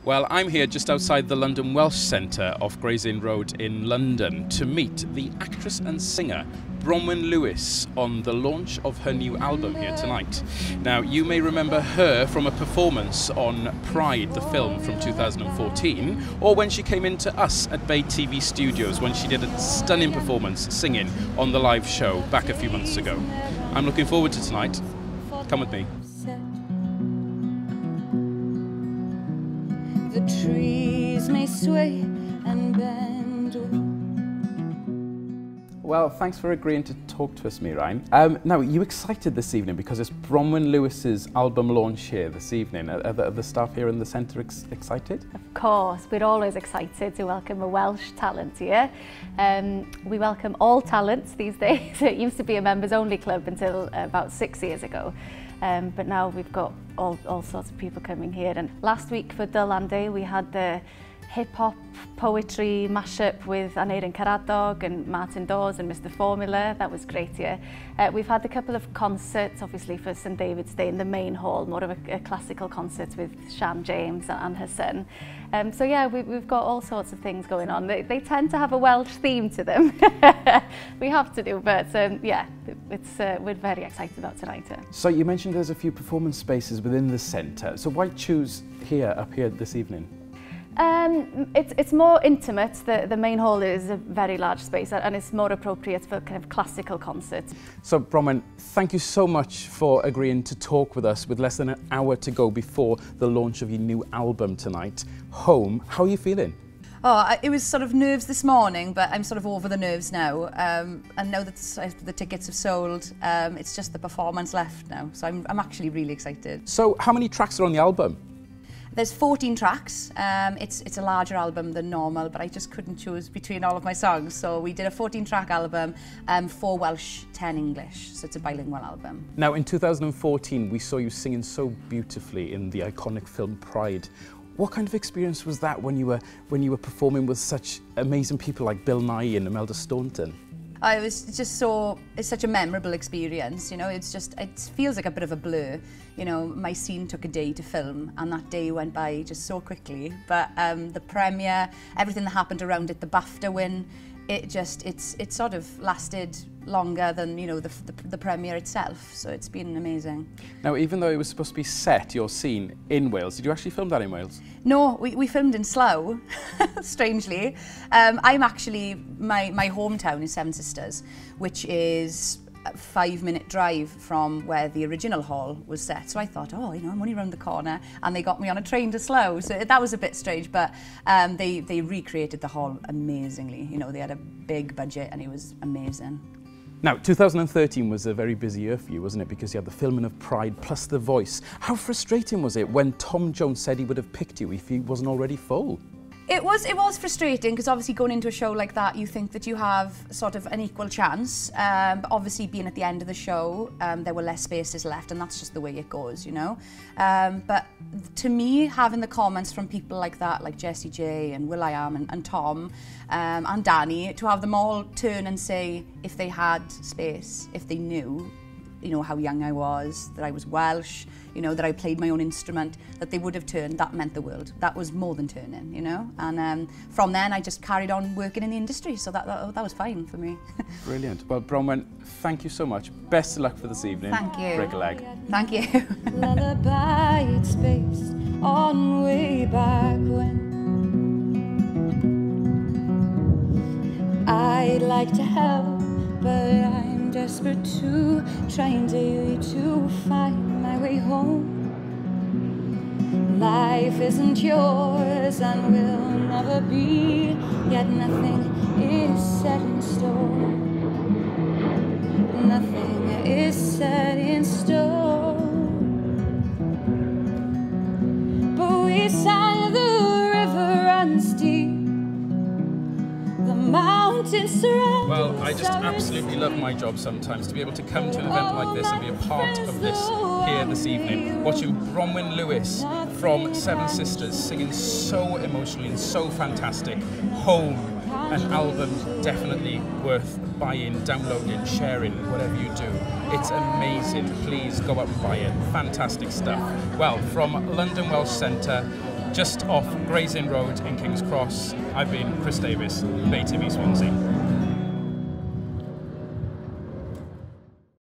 Well, I'm here just outside the London Welsh Centre off Gray's Inn Road in London to meet the actress and singer Bronwen Lewis on the launch of her new album here tonight. Now, you may remember her from a performance on Pride, the film from 2014, or when she came into us at Bay TV Studios when she did a stunning performance singing on the live show back a few months ago. I'm looking forward to tonight. Come with me. The trees may sway and bend. Well, thanks for agreeing to talk to us, Mirine. Now, you excited this evening because it's Bronwen Lewis's album launch here this evening. Are the staff here in the centre excited? Of course, we're always excited to welcome a Welsh talent here. We welcome all talents these days. It used to be a members-only club until about 6 years ago. But now we've got all sorts of people coming here. And last week for Dylan Day, we had the hip-hop poetry mashup with Aneurin Caradog and Martin Dawes and Mr Formula. That was great here. We've had a couple of concerts, obviously, for St David's Day in the main hall, more of a classical concert with Sian James and her son. So yeah, we've got all sorts of things going on. They tend to have a Welsh theme to them. We have to do, but yeah, we're very excited about tonight. So you mentioned there's a few performance spaces within the centre. So why choose up here this evening? It's more intimate. The main hall is a very large space and it's more appropriate for kind of classical concerts. So Bronwen, thank you so much for agreeing to talk with us with less than an hour to go before the launch of your new album tonight. Home, how are you feeling? Oh, it was sort of nerves this morning, but I'm sort of over the nerves now. And now that the tickets have sold, it's just the performance left now. So I'm actually really excited. So how many tracks are on the album? There's 14 tracks. It's a larger album than normal, but I just couldn't choose between all of my songs. So we did a 14-track album, 4 Welsh, 10 English. So it's a bilingual album. Now, in 2014, we saw you singing so beautifully in the iconic film Pride. What kind of experience was that when you were performing with such amazing people like Bill Nye and Imelda Staunton? It was just it's such a memorable experience, you know, it feels like a bit of a blur. You know, my scene took a day to film and that day went by just so quickly. But the premiere, everything that happened around it, the BAFTA win, it sort of lasted longer than, you know, the premiere itself. So it's been amazing. Now, even though it was supposed to be set, your scene, in Wales, did you actually film that in Wales? No, we filmed in Slough, strangely. I'm actually, my hometown is Seven Sisters, which is a 5-minute drive from where the original hall was set. So I thought, oh, you know, I'm only around the corner, and they got me on a train to Slough. So that was a bit strange, but they recreated the hall amazingly. You know, they had a big budget and it was amazing. Now, 2013 was a very busy year for you, wasn't it? Because you had the filming of Pride plus The Voice. How frustrating was it when Tom Jones said he would have picked you if he wasn't already full? It was frustrating because obviously going into a show like that, you think that you have sort of an equal chance. But obviously being at the end of the show, there were less spaces left, and that's just the way it goes, you know. But to me, having the comments from people like that, like Jessie J and will.i.am and Tom and Danny, to have them all turn and say if they had space, if they knew, you know, how young I was, that I was Welsh, you know, that I played my own instrument, that they would have turned, that meant the world. That was more than turning, you know. And from then, I just carried on working in the industry, so that was fine for me. Brilliant. Well, Bronwen, thank you so much. Best of luck for this evening. Thank you. Break a leg. Thank you. Lullaby, it's based on way back when. I'd like to help, but I'm desperate to, trying daily to find my way home. Life isn't yours and will never be, yet nothing is set in stone. Nothing is set in stone. But we sang the river runs deep. The mountains surround. Well, I just absolutely love my job sometimes, to be able to come to an event like this and be a part of this here this evening, watching Bronwen Lewis from Seven Sisters singing so emotionally and so fantastic. Home, an album definitely worth buying, downloading, sharing, whatever you do. It's amazing. Please go up and buy it. Fantastic stuff. Well, from London Welsh Centre, just off Gray's Inn Road in King's Cross. I've been Chris Davis, Bay TV Swansea.